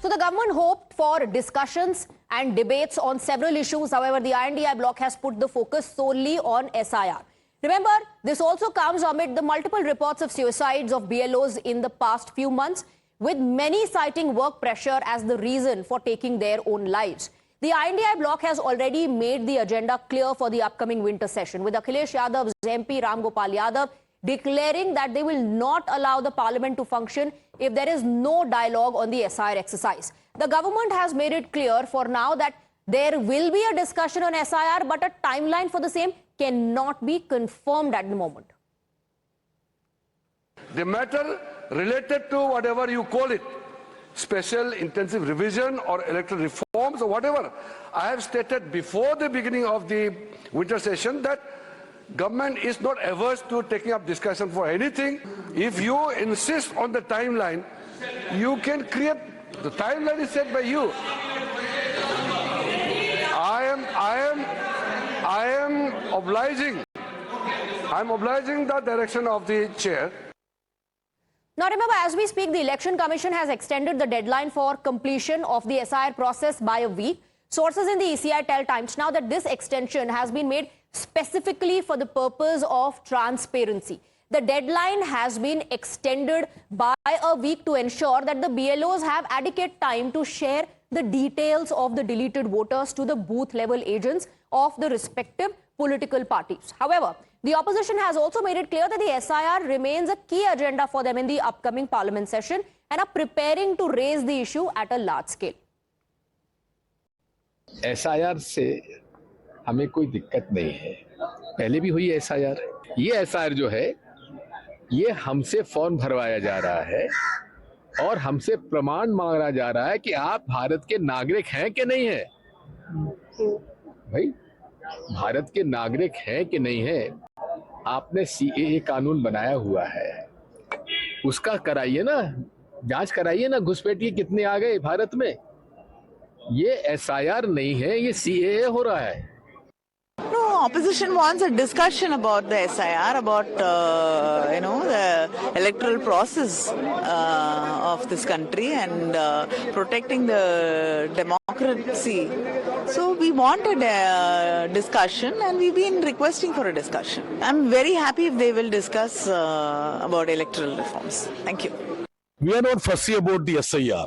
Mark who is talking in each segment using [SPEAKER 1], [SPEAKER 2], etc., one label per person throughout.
[SPEAKER 1] So the government hoped for discussions and debates on several issues. However, the INDI bloc has put the focus solely on SIR. Remember, this also comes amid the multiple reports of suicides of BLOs in the past few months, with many citing work pressure as the reason for taking their own lives. The INDI bloc has already made the agenda clear for the upcoming winter session, with Akhilesh Yadav's MP Ram Gopal Yadav declaring that they will not allow the parliament to function if there is no dialogue on the SIR exercise. The government has made it clear for now that there will be a discussion on SIR, but a timeline for the same cannot be confirmed at the moment.
[SPEAKER 2] The matter related to whatever you call it, special intensive revision or electoral reforms or whatever, I have stated before the beginning of the winter session that government is not averse to taking up discussion for anything. If you insist on the timeline, you can create, the timeline is set by you. I am obliging the direction of the chair.
[SPEAKER 1] Now remember, as we speak, the Election Commission has extended the deadline for completion of the SIR process by a week. Sources in the ECI tell Times Now that this extension has been made specifically for the purpose of transparency. The deadline has been extended by a week to ensure that the BLOs have adequate time to share the details of the deleted voters to the booth level agents of the respective political parties. However, the opposition has also made it clear that the SIR remains a key agenda for them in the upcoming parliament session and are preparing to raise the issue at a large scale.
[SPEAKER 3] SIR से हमें कोई दिक्कत नहीं है, पहले भी हुई SIR। ये SIR जो है, ये हमसे फॉर्म भरवाया जा रहा है और हमसे प्रमाण मांगा जा रहा है कि आप भारत के नागरिक हैं कि नहीं है। भाई, भारत के नागरिक हैं कि नहीं है, आपने CAA कानून बनाया हुआ है, उसका कराइए ना, जांच कराइए ना, घुसपैठिए कितने आ गए भारत में। ये SIR नहीं है, ये CAA हो रहा है।
[SPEAKER 4] No, opposition wants a discussion about the SIR, about the electoral process of this country and protecting the democracy. So we wanted a discussion and we've been requesting for a discussion. I'm very happy if they will discuss about electoral reforms. Thank you.
[SPEAKER 5] We are not fussy about the SIR.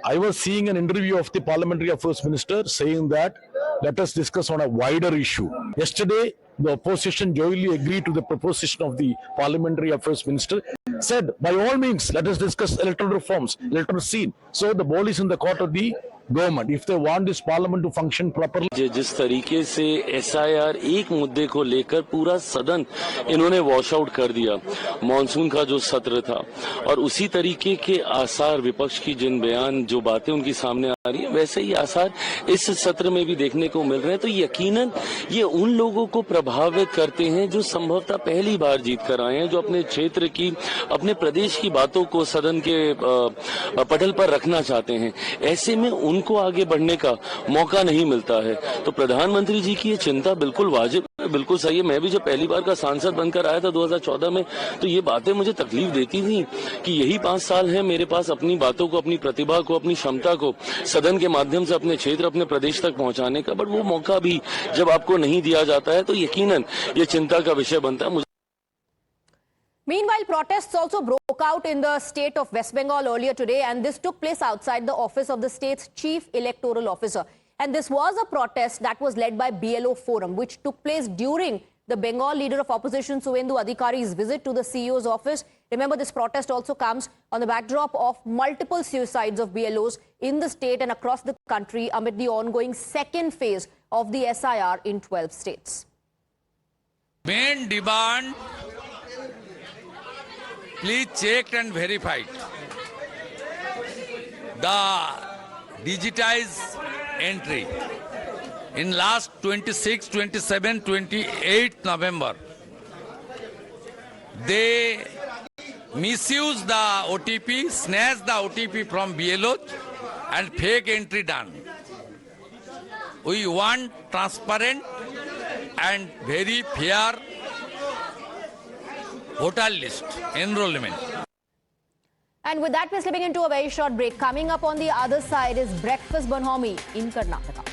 [SPEAKER 5] I was seeing an interview of the Parliamentary Affairs Minister saying that let us discuss on a wider issue. Yesterday, the opposition jointly agreed to the proposition of the Parliamentary Affairs Minister, said by all means let us discuss electoral reforms, electoral scene. So the ball is in the court of the government if they want this parliament to function properly.
[SPEAKER 6] जिस तरीके से SIR एक मुद्दे को लेकर पूरा सदन इन्होंने वॉश आउट कर दिया, मॉनसून का जो सत्र था, और उसी तरीके के आसार विपक्ष की जिन बयान जो बातें उनकी सामने आ रही है, वैसे ही आसार इस सत्र में भी देखने को मिल रहे हैं। तो यकीनन ये उन लोगों को प्रभावित करते हैं जो संभवतः पहली बार जीत कर आए हैं, जो अपने क्षेत्र की, अपने प्रदेश की बातों को सदन के पटल पर रखना चाहते हैं। ऐसे में उनको आगे बढ़ने का मौका नहीं मिलता है। तो प्रधानमंत्री जी की ये चिंता बिल्कुल वाजिब, बिल्कुल सही है। मैं भी जब पहली बार का सांसद बनकर आया था 2014 में, तो ये बातें मुझे तकलीफ देती थी कि यही 5 साल हैं मेरे पास अपनी बातों को, अपनी प्रतिभा को, अपनी क्षमता को सदन के माध्यम से अपने क्षेत्र, अपने प्रदेश तक पहुंचाने का, बट वो मौका भी जब आपको नहीं दिया जाता है तो यकीनन ये चिंता का विषय बनता है।
[SPEAKER 1] Meanwhile, protests also broke out in the state of West Bengal earlier today, and this took place outside the office of the state's chief electoral officer. And this was a protest that was led by BLO Forum, which took place during the Bengal leader of opposition Suvendu Adhikari's visit to the CEO's office. Remember, this protest also comes on the backdrop of multiple suicides of BLOs in the state and across the country amid the ongoing second phase of the SIR in 12 states.
[SPEAKER 7] Main demand, please checked and verified. The digitized entry in last 26, 27, 28 November, they misused the OTP, snatched the OTP from BLO and fake entry done. We want transparent and very fair voter list enrollment.
[SPEAKER 1] And with that, we're slipping into a very short break. Coming up on the other side is Breakfast Bonhomie in Karnataka.